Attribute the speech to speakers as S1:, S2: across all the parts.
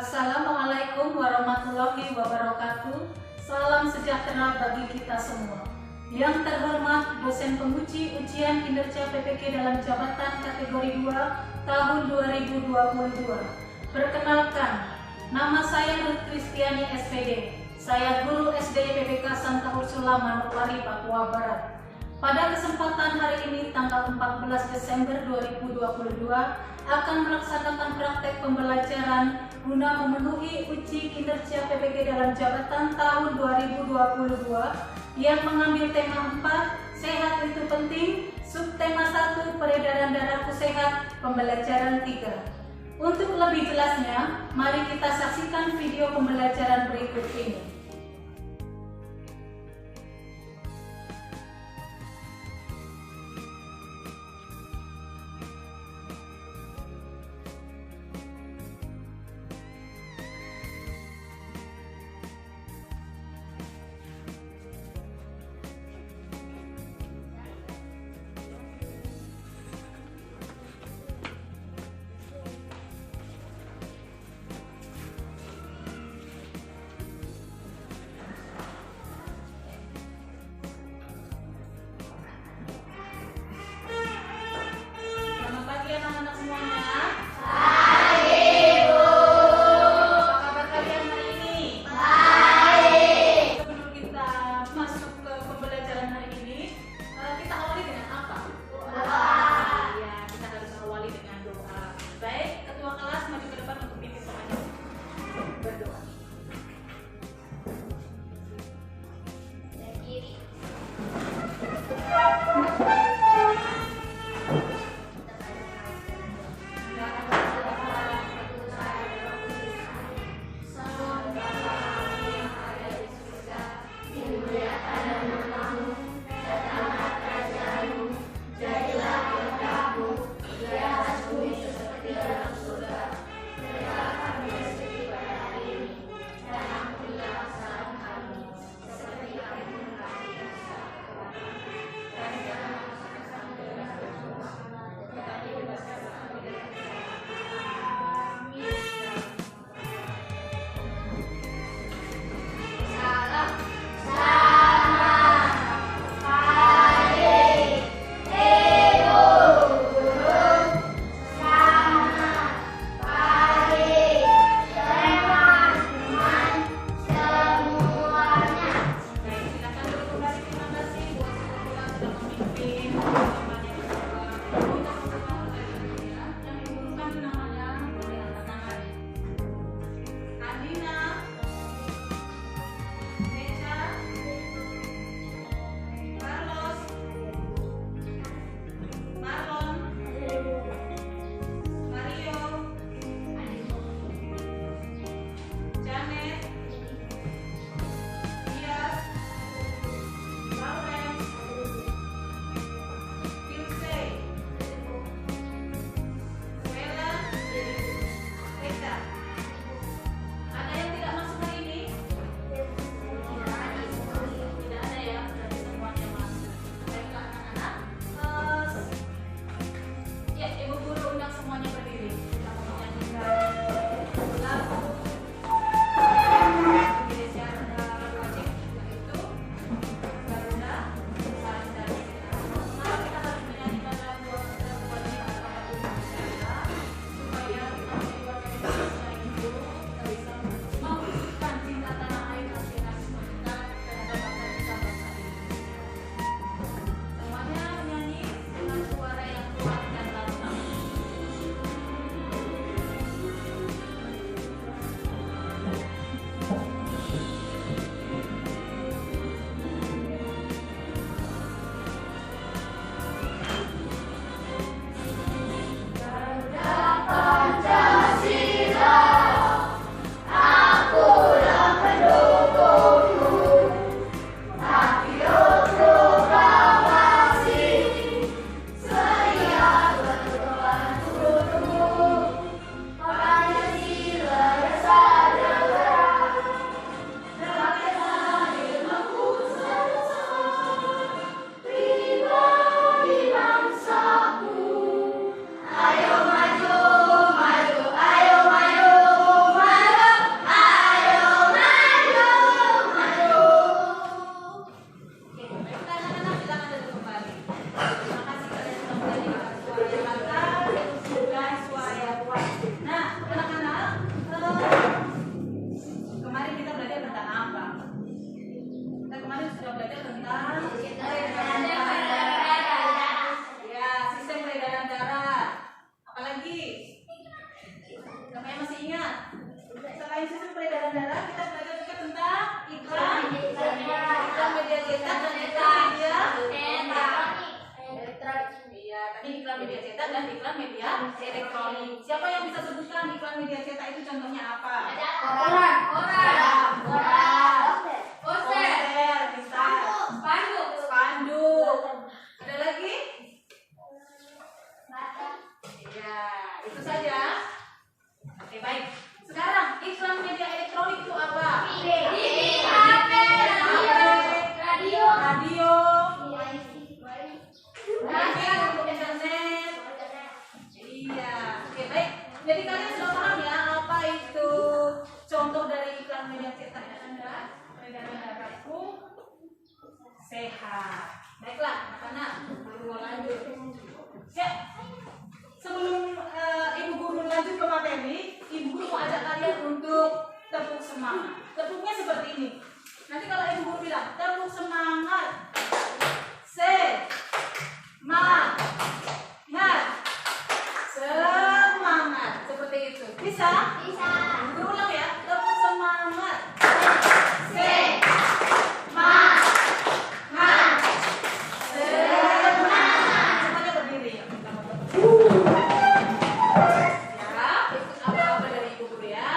S1: Assalamualaikum warahmatullahi wabarakatuh. Salam sejahtera bagi kita semua. Yang terhormat dosen penguji ujian kinerja PPK dalam jabatan kategori 2 tahun 2022. Perkenalkan, nama saya Ruth Kristiani SPD. Saya guru SD PPK Santa Ursula Manokwari, Papua Barat. Pada kesempatan hari ini tanggal 14 Desember 2022 akan melaksanakan praktek pembelajaran guna memenuhi uji kinerja PPK dalam jabatan tahun 2022 yang mengambil tema 4, sehat itu penting, subtema 1, peredaran darahku sehat, pembelajaran 3. Untuk lebih jelasnya, mari kita saksikan video pembelajaran berikut ini. contohnya apa?
S2: Koran.
S1: Poster, bisa. Spanduk. Ada lagi? Ya, itu saja. Oke, baik. Sekarang iklan media elektronik itu apa? Radio. Untuk internet. Iya. Oke, baik. Jadi kalian sudah paham ya apa itu contoh dari iklan media cetak yang Anda? Peredaran darahku sehat. Baiklah, anak-anak, guru lanjut. Ya, sebelum Ibu Guru lanjut ke materi, Ibu Guru mau ajak kalian untuk tepuk semangat. Tepuknya seperti ini. Nanti kalau Ibu Guru bilang tepuk semangat, semangat, seperti itu. Bisa? Berulang ya. Tepuk semangat, semangat. Semuanya berdiri ya. Ya, ikut apa-apa dari Ibu Guru ya.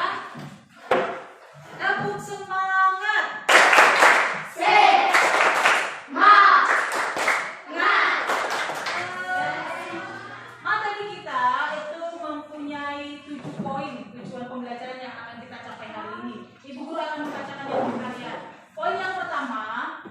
S1: Tepuk semangat. Materi kita itu mempunyai 7 poin tujuan pembelajaran yang akan kita capai hari ini. Ibu Guru akan membacakannya untuk kalian. Poin yang pertama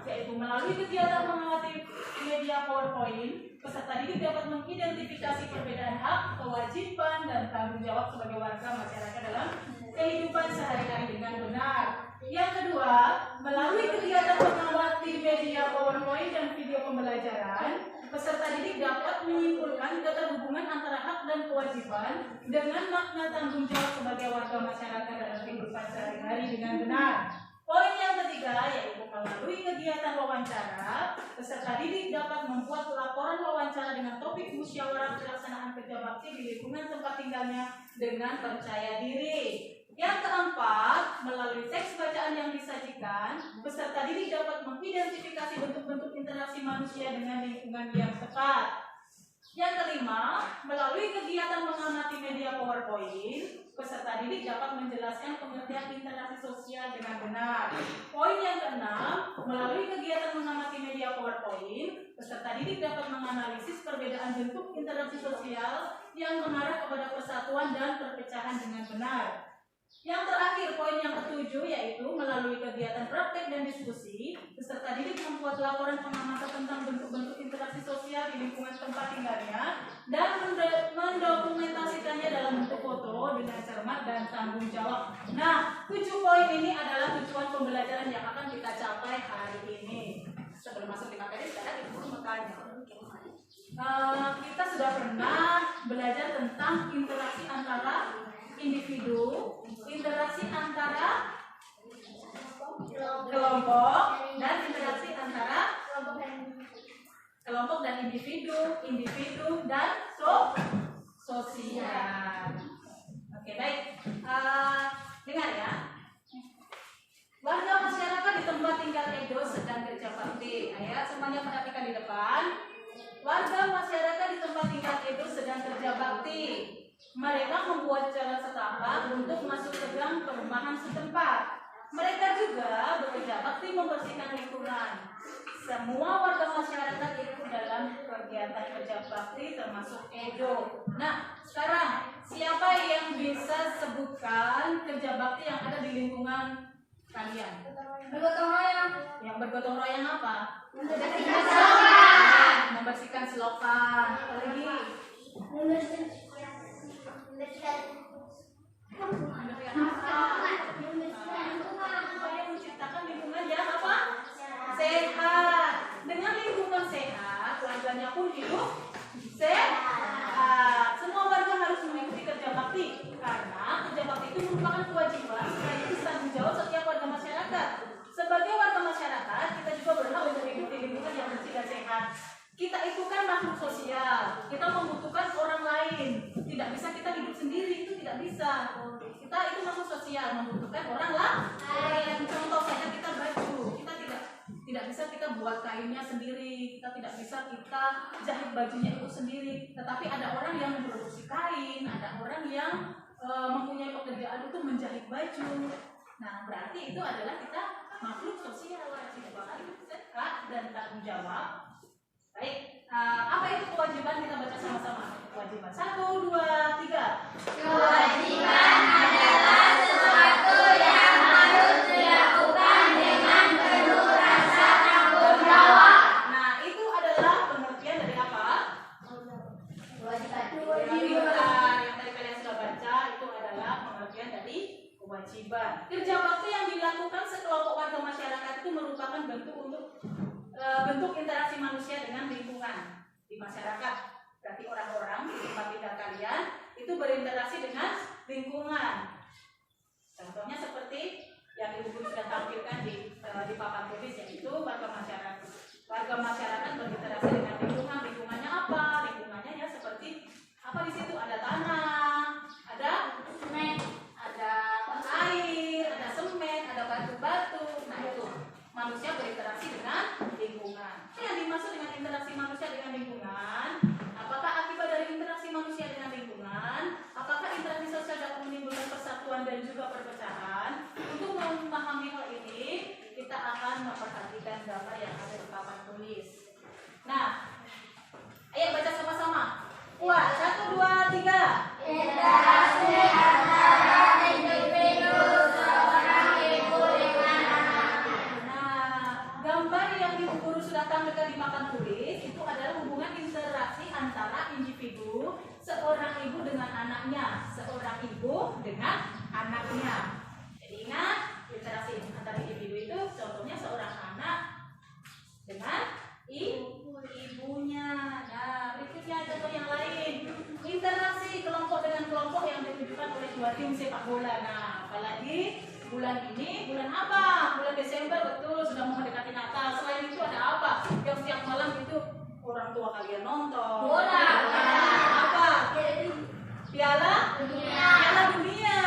S1: yaitu melalui kegiatan mengamati media PowerPoint, peserta didik dapat mengidentifikasi perbedaan hak, kewajiban, dan tanggung jawab sebagai warga masyarakat dalam kehidupan sehari-hari dengan benar. Yang kedua, melalui kegiatan mengamati media PowerPoint dan video pembelajaran, peserta didik dapat menyimpulkan keterhubungan antara hak dan kewajiban dengan makna tanggung jawab sebagai warga masyarakat dalam kehidupan sehari-hari dengan benar. Poin yang ketiga yaitu melalui kegiatan wawancara, peserta didik dapat membuat laporan wawancara dengan topik musyawarah pelaksanaan kerja bakti di lingkungan tempat tinggalnya dengan percaya diri. Yang keempat, melalui teks bacaan yang disajikan, peserta didik dapat mengidentifikasi bentuk-bentuk interaksi manusia dengan lingkungan yang tepat. Yang kelima, melalui kegiatan mengamati media PowerPoint, peserta didik dapat menjelaskan pengertian interaksi sosial dengan benar. Poin yang keenam, melalui kegiatan mengamati media PowerPoint, peserta didik dapat menganalisis perbedaan bentuk interaksi sosial yang mengarah kepada persatuan dan perpecahan dengan benar. Yang terakhir, poin yang ketujuh yaitu melalui kegiatan praktek dan diskusi, peserta didik membuat laporan pengamatan tentang bentuk-bentuk interaksi sosial di lingkungan tempat tinggalnya dan mendokumentasikannya dalam bentuk foto dengan cermat dan tanggung jawab. Nah, 7 poin ini adalah tujuan pembelajaran yang akan kita capai hari ini. Sebelum masuk di materi, sekarang Ibu bertanya. Kita sudah pernah belajar tentang interaksi antara individu, interaksi antara kelompok, dan interaksi antara kelompok dan individu dan sosial. Oke, baik. Dengar ya. Warga masyarakat di tempat tinggal Edo sedang kerja bakti. Ayo semuanya perhatikan di depan. Warga masyarakat di tempat tinggal Edo sedang kerja bakti. Mereka membuat jalan setapak untuk masuk ke gang perumahan setempat. Mereka juga bekerja bakti membersihkan lingkungan. Semua warga masyarakat ikut dalam kegiatan kerja bakti termasuk Edo. Nah, sekarang siapa yang bisa sebutkan kerja bakti yang ada di lingkungan kalian?
S2: Bergotong royong.
S1: Yang bergotong royong apa?
S2: Membersihkan selokan.
S1: Membersihkan selokan. Apa lagi? Supaya menciptakan lingkungan yang apa? Sehat. Dengan lingkungan sehat, warganya pun hidup sehat. Semua warga harus mengikuti kerja bakti karena kerja bakti itu merupakan kewajiban sekaligus tanggung jawab setiap warga masyarakat. Sebagai warga masyarakat, kita juga berhak untuk hidup di lingkungan yang bersih dan sehat. Kita itu kan makhluk sosial, kita membutuhkan orang lain. Tidak bisa kita hidup sendiri, itu tidak bisa. Kita itu makhluk sosial, membutuhkan orang lain. Contoh saja kita baju, kita tidak bisa kita buat kainnya sendiri, kita tidak bisa kita jahit bajunya itu sendiri. Tetapi ada orang yang memproduksi kain, ada orang yang mempunyai pekerjaan untuk menjahit baju. Nah, berarti itu adalah kita makhluk sosial, wajib zakat dan tanggung jawab. Baik, apa itu kewajiban? Kita baca sama-sama. Kewajiban 1, 2, 3.
S2: Kewajiban adalah sesuatu yang harus dilakukan dengan penuh rasa tanggung jawab.
S1: Nah, itu adalah pengertian dari apa?
S2: Kewajiban.
S1: Yang tadi kalian sudah baca itu adalah pengertian dari kewajiban. Kerja bakti yang dilakukan sekelompok warga masyarakat itu merupakan bentuk interaksi manusia dengan lingkungan di masyarakat. Berarti orang-orang di tempat tinggal kalian itu berinteraksi dengan lingkungan. Contohnya seperti yang Ibu Guru sudah tampilkan di papan tulis, yaitu warga masyarakat. Warga masyarakat berinteraksi dengan lingkungan. Lingkungannya apa? Lingkungannya ya seperti apa di situ? Ada tanah, ada semen, ada air, ada semen, ada batu-batu. Nah itu manusia berinteraksi dengan lingkungan. Yang dimaksud dengan interaksi manusia dengan lingkungan, apakah akibat dari interaksi manusia dengan lingkungan? Apakah interaksi sosial dapat menimbulkan persatuan dan juga perpecahan? Untuk memahami hal ini, kita akan memperhatikan gambar yang ada di papan tulis. Nah, ayo baca sama-sama. Wah, 1, 2, 3.
S2: Interaksi antara individu seorang ibu dengan anaknya.
S1: Nah, gambar yang Ibu Guru sudah tampilkan di papan tulis itu adalah hubungan interaksi antara individu seorang ibu dengan anaknya, seorang ibu dengan anaknya. Jadi ingat, interaksi antara individu itu contohnya seorang anak dengan ibunya. Nah, berikutnya contoh yang lain. Interaksi kelompok dengan kelompok yang ditunjukkan oleh dua tim sepak bola. Nah, apalagi bulan ini, bulan apa? Bulan Desember, betul, sudah mau mendekati Natal. Selain itu ada apa? Yang setiap malam itu orang tua kalian nonton.
S2: Bola.
S1: Apa? Piala
S2: Dunia.
S1: Piala Dunia.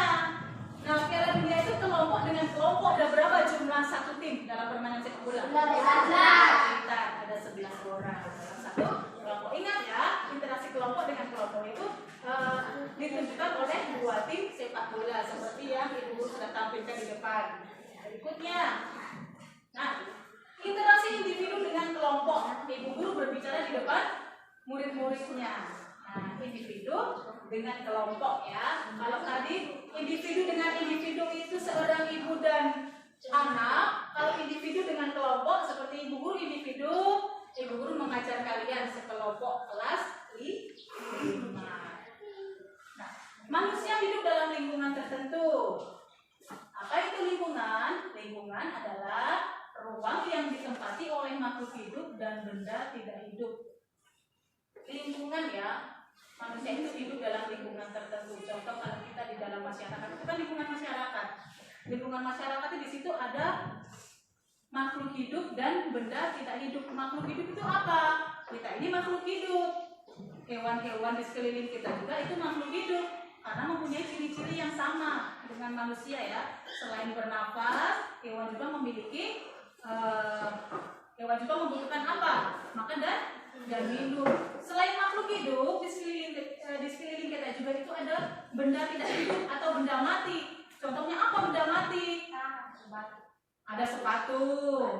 S1: Nah, Piala Dunia itu kelompok dengan kelompok. Ada berapa jumlah satu tim dalam permainan sepak bola?
S2: 11.
S1: Kita ada 11 orang dalam satu kelompok. Ingat ya, interaksi kelompok dengan kelompok itu ditunjukkan oleh dua tim sepak bola seperti yang Ibu Guru sudah tampilkan di depan. Berikutnya, nah, interaksi individu dengan kelompok. Ibu Guru berbicara di depan murid-muridnya. Nah, individu dengan kelompok ya. Kalau tadi individu dengan individu itu seorang ibu dan anak. Kalau individu dengan kelompok seperti Ibu Guru individu, Ibu Guru mengajar kalian sekelompok kelas 5. Nah, manusia hidup dalam lingkungan tertentu. Apa itu lingkungan? Lingkungan adalah ruang yang ditempati oleh makhluk hidup dan benda tidak hidup. Lingkungan ya, manusia itu hidup dalam lingkungan tertentu. Contoh kalau kita di dalam masyarakat, itu kan lingkungan masyarakat. Lingkungan masyarakat itu di situ ada makhluk hidup dan benda tidak hidup. Makhluk hidup itu apa? Kita ini makhluk hidup. Hewan-hewan di sekeliling kita juga itu makhluk hidup karena mempunyai ciri-ciri yang sama dengan manusia ya. Selain bernafas, hewan juga memiliki hewan juga membutuhkan apa? Makan dan minum. Selain makhluk hidup di sekeliling kita juga itu ada benda tidak hidup atau benda mati. Contohnya apa benda mati? Ada sepatu,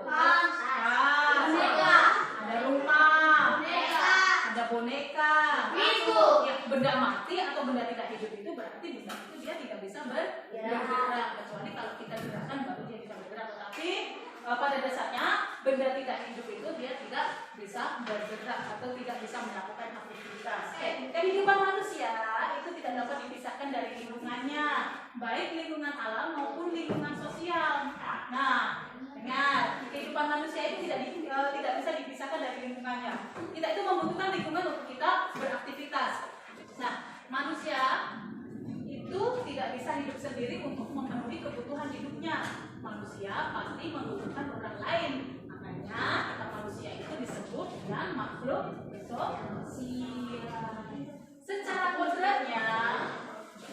S2: Boneka.
S1: ada rumah,
S2: Boneka.
S1: ada boneka.
S2: Pintu.
S1: Ya, benda mati atau benda tidak hidup itu berarti benda itu dia tidak bisa bergerak, kecuali kalau kita gerakkan baru dia bisa bergerak. Tetapi pada dasarnya benda tidak hidup itu dia tidak bisa bergerak atau tidak bisa melakukan aktivitas. Kehidupan manusia itu tidak dapat dipisahkan dari lingkungannya, baik lingkungan alam maupun lingkungan sosial. Nah, dengar, kehidupan manusia itu tidak bisa dipisahkan dari lingkungannya. Kita itu membutuhkan lingkungan untuk kita beraktivitas. Nah, manusia itu tidak bisa hidup sendiri untuk memenuhi kebutuhan hidupnya. Manusia pasti membutuhkan orang lain. Makanya kata manusia itu disebut dengan makhluk sosial. Secara kodratnya,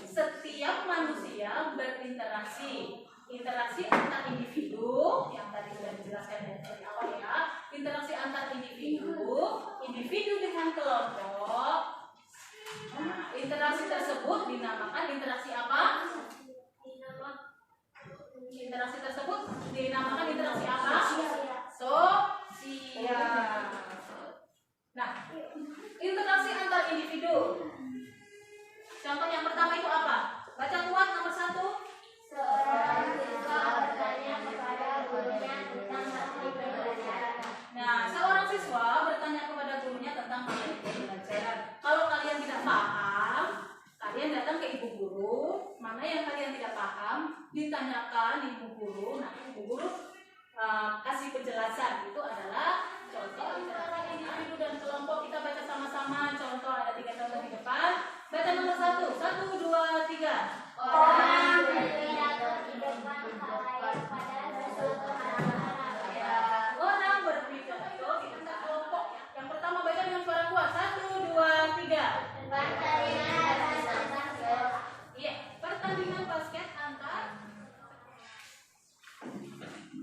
S1: setiap manusia berinteraksi. Interaksi antar individu yang tadi sudah dijelaskan dari awal ya. Interaksi antar individu dengan kelompok. Nah, interaksi tersebut dinamakan interaksi ditanyakan Ibu Guru, nah Ibu Guru kasih penjelasan. Itu adalah contoh interaksi individu dan kelompok. Kita baca sama-sama. Contoh, ada 3 contoh di depan. Baca nomor 1. 1, 2, 3.
S2: Orang berpidato di depan khalayak pada suatu acara.
S1: Ya, orang berpidato di depan kelompok. Yang pertama baca dengan suara kuat. 1, 2, 3.
S2: Pertandingan basket.
S1: Iya, pertandingan basket antar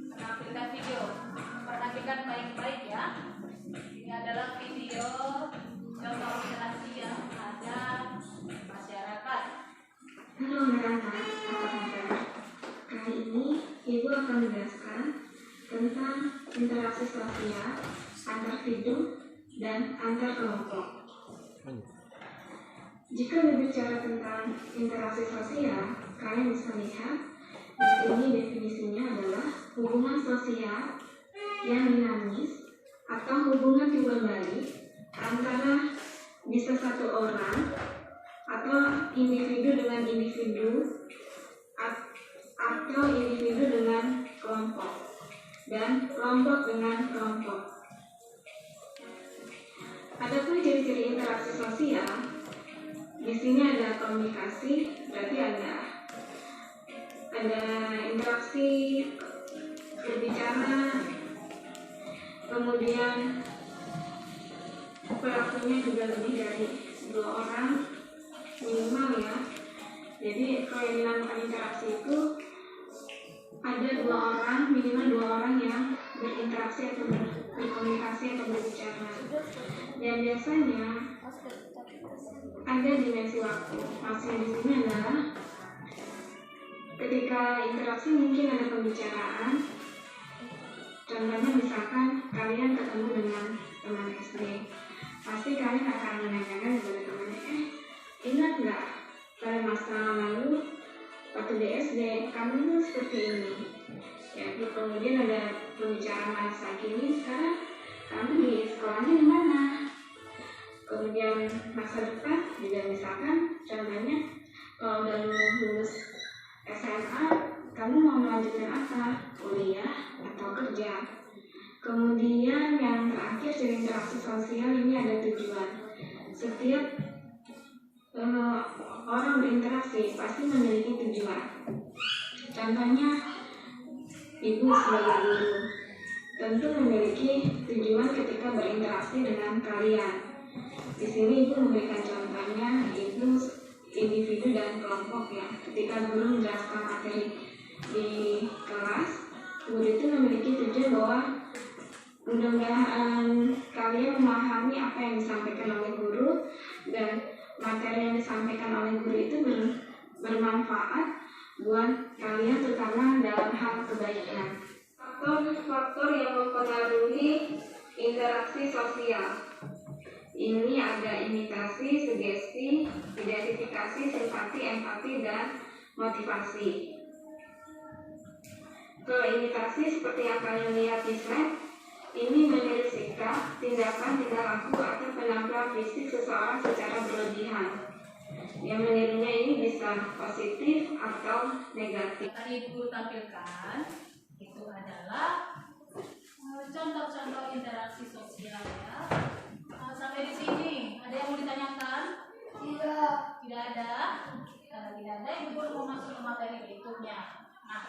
S1: menampilkan video. Perhatikan baik-baik ya. Ini adalah video contoh interaksi yang ada masyarakat.
S3: Halo anak-anak, apa kabar? Kali ini Ibu akan menjelaskan tentang interaksi sosial antar individu dan antar kelompok. Jika berbicara tentang interaksi sosial, kalian bisa lihat di sini definisinya adalah hubungan sosial yang dinamis atau hubungan timbal balik antara bisa satu orang atau individu dengan individu atau individu dengan kelompok dan kelompok dengan kelompok. Adapun ciri-ciri interaksi sosial, di sini ada komunikasi, berarti ada interaksi berbicara, kemudian pelakunya juga lebih dari 2 orang minimal ya. Jadi kalau yang dinamakan interaksi itu ada 2 orang, minimal 2 orang yang berinteraksi atau berkomunikasi atau berbicara. Dan biasanya ada dimensi waktu. Maksudnya di sini adalah ketika interaksi mungkin ada pembicaraan. Contohnya misalkan kalian ketemu dengan teman SD, pasti kalian akan menanyakan kepada temannya, ingat nggak pada masa lalu waktu di SD kamu itu seperti ini. Ya, kemudian ada pembicaraan masa kini, sekarang kamu di sekolahnya di mana? Kemudian masa depan juga misalkan contohnya kalau udah lulus SMA, kamu mau melanjutkan apa? Kuliah atau kerja? Kemudian yang terakhir dari interaksi sosial ini ada tujuan. Setiap orang berinteraksi pasti memiliki tujuan. Contohnya ibu sebagai guru tentu memiliki tujuan ketika berinteraksi dengan kalian. Di sini ibu memberikan contohnya ibu individu dan kelompok ya. Ketika guru menjelaskan materi di kelas, guru itu memiliki tujuan bahwa mudah-mudahan kalian memahami apa yang disampaikan oleh guru dan materi yang disampaikan oleh guru itu bermanfaat buat kalian terutama dalam hal kebaikan. Faktor-faktor yang mempengaruhi interaksi sosial. Ini ada imitasi, sugesti, identifikasi, simpati, empati, dan motivasi. Kalau imitasi seperti yang kalian lihat di slide, ini meniru sikap, tindakan, tingkah laku, atau penampilan fisik seseorang secara berlebihan. Yang menirunya ini bisa positif atau negatif.
S1: Tadi Ibu tampilkan itu adalah contoh-contoh interaksi sosial ya. Sampai di sini ada yang mau ditanyakan? Tidak ada. Karena tidak ada, Ibu Guru mau masuk ke materi berikutnya. Nah,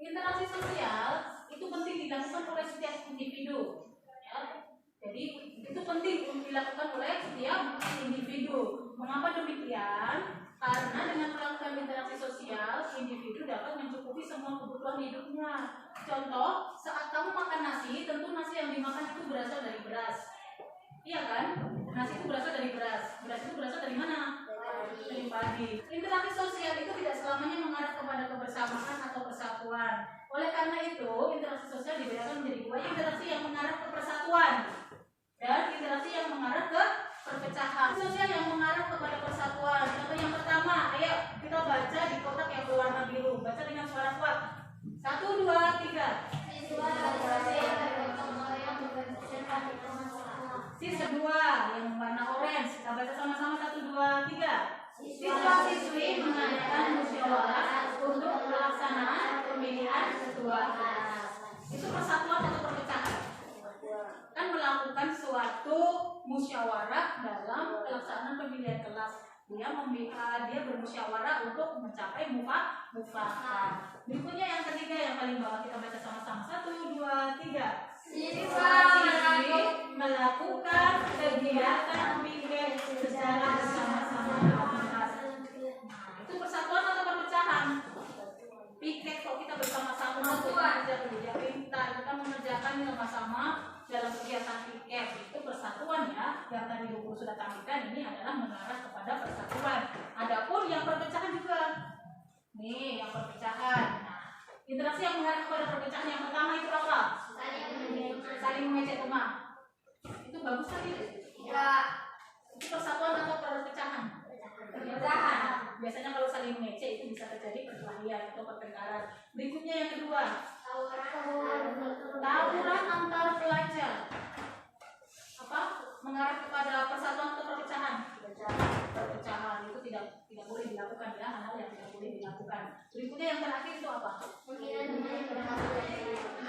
S1: interaksi sosial itu penting dilakukan oleh setiap individu. Ya. Jadi itu penting untuk dilakukan oleh setiap individu. Mengapa demikian? Karena dengan melakukan interaksi sosial, individu dapat mencukupi semua kebutuhan hidupnya. Contoh, saat kamu makan nasi, tentu nasi yang dimakan itu berasal dari beras. Iya kan? Nasi itu berasal dari beras. Beras itu berasal dari mana? Dari padi. Interaksi sosial itu tidak selamanya mengarah kepada kebersamaan atau persatuan. Oleh karena itu, interaksi sosial dibedakan menjadi 2, interaksi yang mengarah ke persatuan dan interaksi yang mengarah ke perpecahan. Sosial yang mengarah kepada persatuan. Contoh yang pertama, ayo kita baca di kotak yang berwarna biru. Baca dengan suara kuat. 1, 2, 3. Siswa 2 yang warna orange. Kita baca sama-sama 1, 2, 3. Siswa-siswi mengadakan musyawarah untuk pelaksanaan dua kelas. Itu persatuan atau perpecahan? Kan melakukan suatu musyawarah dalam pelaksanaan pemilihan kelas. Dia bermusyawarah untuk mencapai mufakat. Berikutnya yang ketiga yang paling bawah, kita baca sama-sama. 1, 2, 3. Siswa melakukan kegiatan piket secara bersama-sama dalam kelas. Nah, itu persatuan atau perpecahan? Piket kok kita bersama-sama untuk mengerjakan kerja pintar, kita mengerjakan sama-sama dalam kegiatan piket, itu persatuan ya. Yang tadi buku sudah tampilkan ini adalah mengarah kepada persatuan. Adapun yang perpecahan juga, nih yang perpecahan. Nah, interaksi yang mengarah kepada perpecahan yang pertama itu apa? Saling mengejek teman. Itu bagus tadi?
S2: Ya.
S1: Itu persatuan atau perpecahan? Perpecahan. Biasanya kalau saling mengejek itu bisa terjadi perkelahian atau pertengkaran. Berikutnya yang kedua, tawuran antar pelajar. Apa? Mengarah kepada persatuan atau perpecahan? Perpecahan itu tidak boleh dilakukan ya, hal-hal yang tidak boleh dilakukan. Berikutnya yang terakhir itu apa?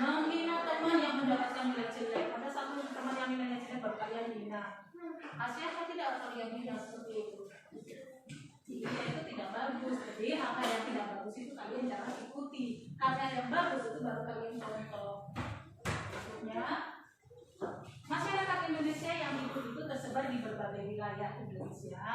S1: Menghina teman yang mendapatkan nilai jelek. Ada satu teman yang nilainya jelek baru kalian hina. Hasilnya tidak kalian hina seperti itu. Iya, itu tidak bagus. Jadi hal yang tidak bagus itu kalian jangan ikuti. Hal yang bagus itu baru kalian contoh. Berikutnya, masyarakat Indonesia yang ikut itu tersebar di berbagai wilayah Indonesia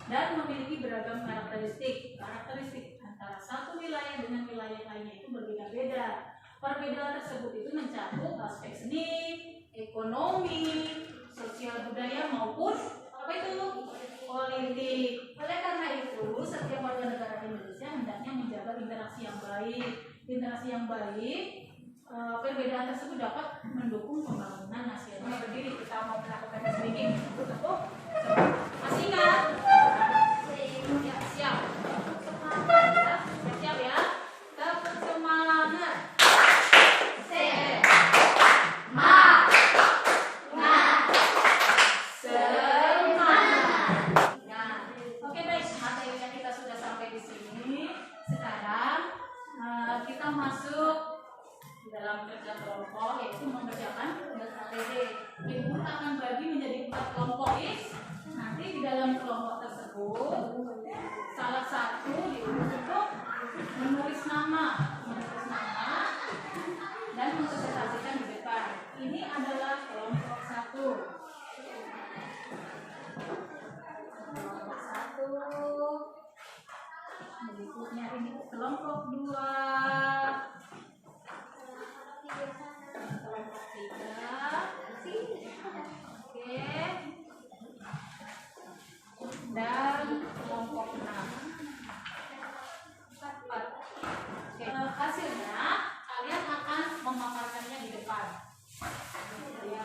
S1: dan memiliki beragam karakteristik. Karakteristik antara satu wilayah dengan wilayah lainnya itu berbeda-beda. Perbedaan tersebut itu mencakup aspek seni, ekonomi, sosial budaya maupun apa itu? Politik. Oleh karena itu, setiap warga negara Indonesia hendaknya menjaga interaksi yang baik. Interaksi yang baik, perbedaan tersebut dapat mendukung pembangunan nasional berdiri. Kita mau melakukan sedikit untuk masih ingat? Ya, siap. Siap ya. Tetap semangat. Kita masuk dalam kerja kelompok, yaitu mengerjakan tugas APD. Ibu akan bagi menjadi 4 kelompok. Nanti di dalam kelompok tersebut salah satu untuk menulis nama dan mempresentasikan di depan. Ini adalah kelompok 1. Kelompok 1. Berikutnya ini kelompok 2, kelompok 3, oke, dan kelompok 6. Oke, hasilnya kalian akan memaparkannya di depan. Ya.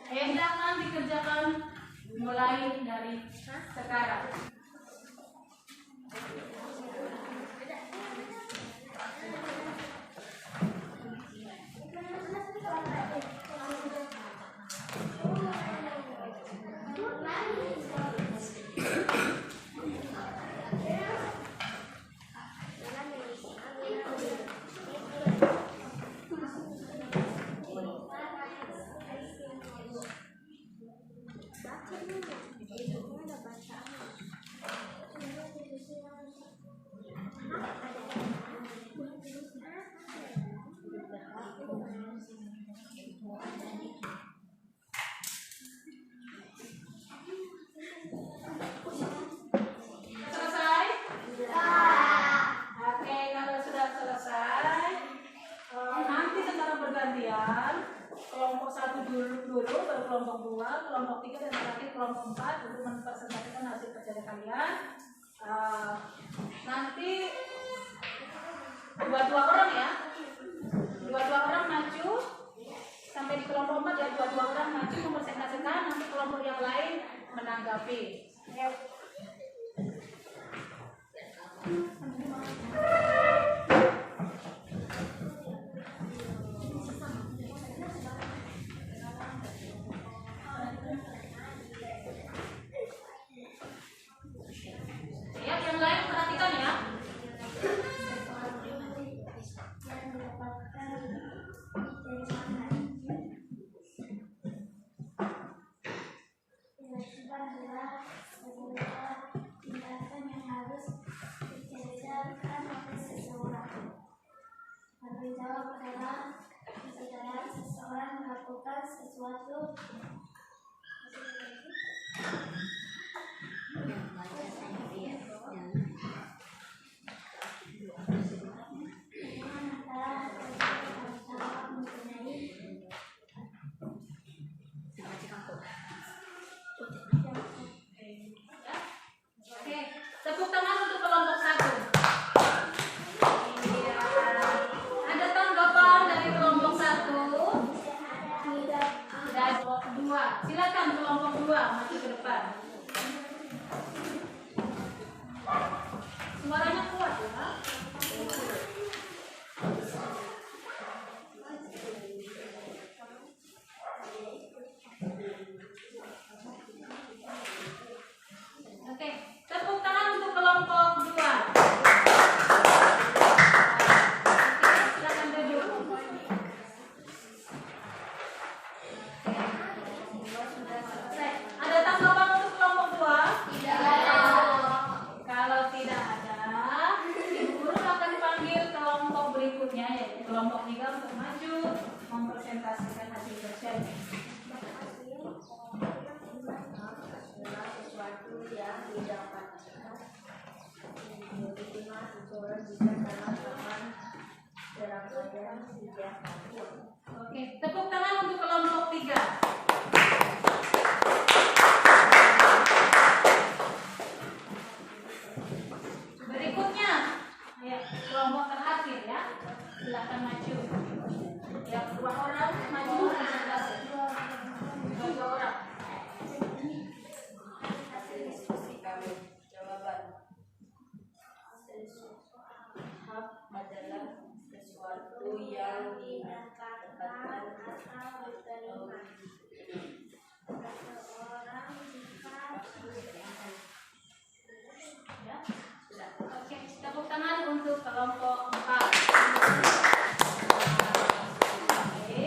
S1: Hendaklah dikerjakan mulai dari sekarang. dulu, baru kelompok 2, kelompok 3, dan terakhir kelompok 4 untuk mempresentasikan hasil kerja kalian. Nanti dua orang ya, dua orang maju sampai di kelompok 4 ya, dua orang maju mempresentasikan, nanti kelompok yang lain menanggapi. Yang lain perhatikan ya.
S2: Tindakan yang harus dikerjakan oleh seseorang. Tanggung jawab adalah kesadaran seseorang melakukan sesuatu
S1: Tepuk tangan untuk kelompok 1. Iya. Ada tanggapan dari kelompok 1? Dan kelompok 2. Silakan kelompok 2 maju ke depan. Suaranya kuat ya. Oke, tepuk tangan untuk kelompok 2. Oke, silakan duduk. Sudah selesai. Ada tanggapan untuk kelompok 2? Tidak. Kalau tidak ada, Ibu Guru akan panggil kelompok berikutnya, yaitu kelompok 3 untuk maju mempresentasikan hasil kerjanya.
S2: sesuatu yang didapatkan diterima seseorang jika dalam zaman serangkaian sejak tahun.
S1: Oke, tepuk tangan untuk kelompok 3. Berikutnya, ya, kelompok terakhir ya. Silakan maju. Yang 2 orang maju presentasi. 2 orang.
S2: Hasil diskusi kami. Jawaban. Hak adalah sesuatu yang didapatkan atau diterima seseorang jika
S1: Ya. Oke, tepuk tangan untuk kelompok 4. Oke.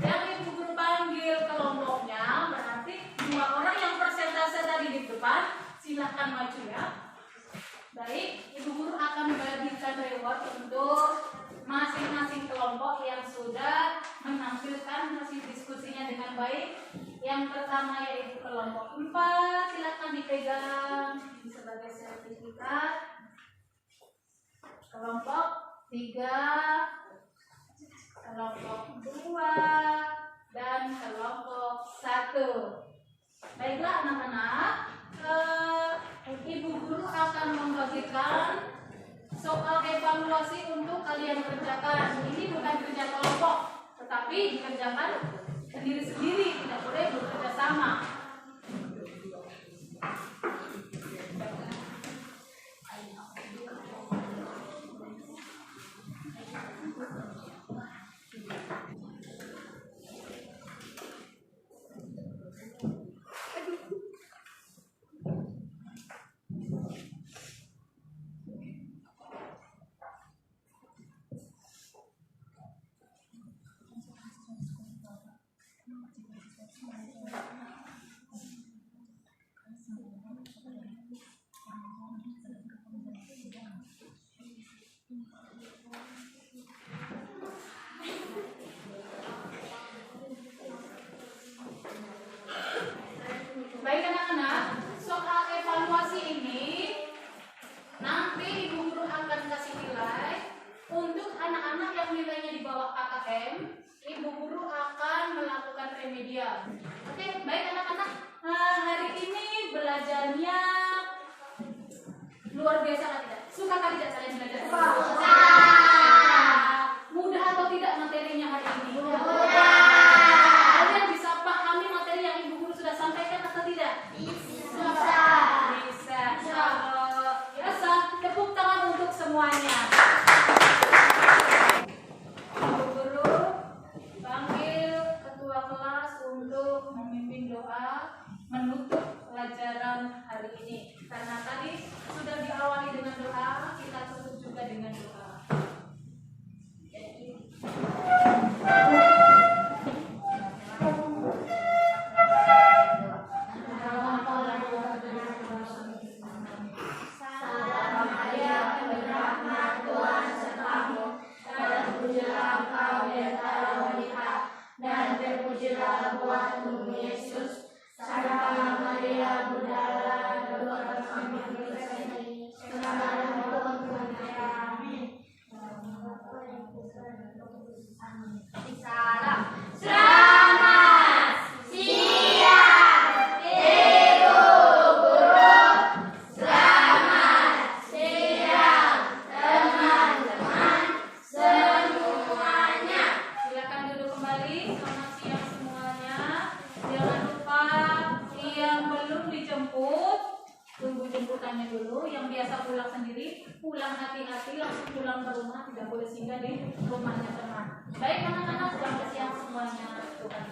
S1: Yang Ibu Guru panggil kelompoknya berarti 2 orang yang persentase tadi di depan, silahkan maju ya. Baik, Ibu Guru akan bagikan reward untuk masing-masing kelompok yang sudah menampilkan hasil diskusinya dengan baik. Yang pertama yaitu kelompok 4, silakan dipegang sebagai sertifikat. Kelompok 3, kelompok 2, dan kelompok 1. Baiklah anak-anak, Ibu Guru akan membagikan soal evaluasi untuk kalian kerjakan. Ini bukan kerja kelompok, tetapi dikerjakan sendiri-sendiri, tidak boleh bekerja sama. remedial. Oke, baik anak-anak. Hari ini belajarnya luar biasa kan tidak? Suka kan tidak kalian belajar? Mudah atau tidak materinya hari ini? Kalian bisa pahami materi yang ibu guru sudah sampaikan atau tidak? Bisa. Biasa, tepuk tangan untuk semuanya. Ibu guru panggil ketua kelas untuk memimpin doa menutup pelajaran hari ini. Karena tadi sudah diawali dengan doa, kita tutup juga dengan doa.
S2: Dan terpujilah buatmu Yesus, Santa Maria Bunda doa kami berdosa ini, sekarang maupun amin. Salam. Selamat siang, Ibu Guru. Selamat siang, teman-teman semuanya.
S1: Silakan duduk kembali. Selamat siang semuanya. Jangan lupa yang belum dijemput tunggu jemputannya dulu. Yang biasa pulang sendiri, pulang hati-hati, langsung pulang ke rumah, tidak boleh singgah di rumahnya teman. Baik anak-anak, selamat siang semuanya. Tuhan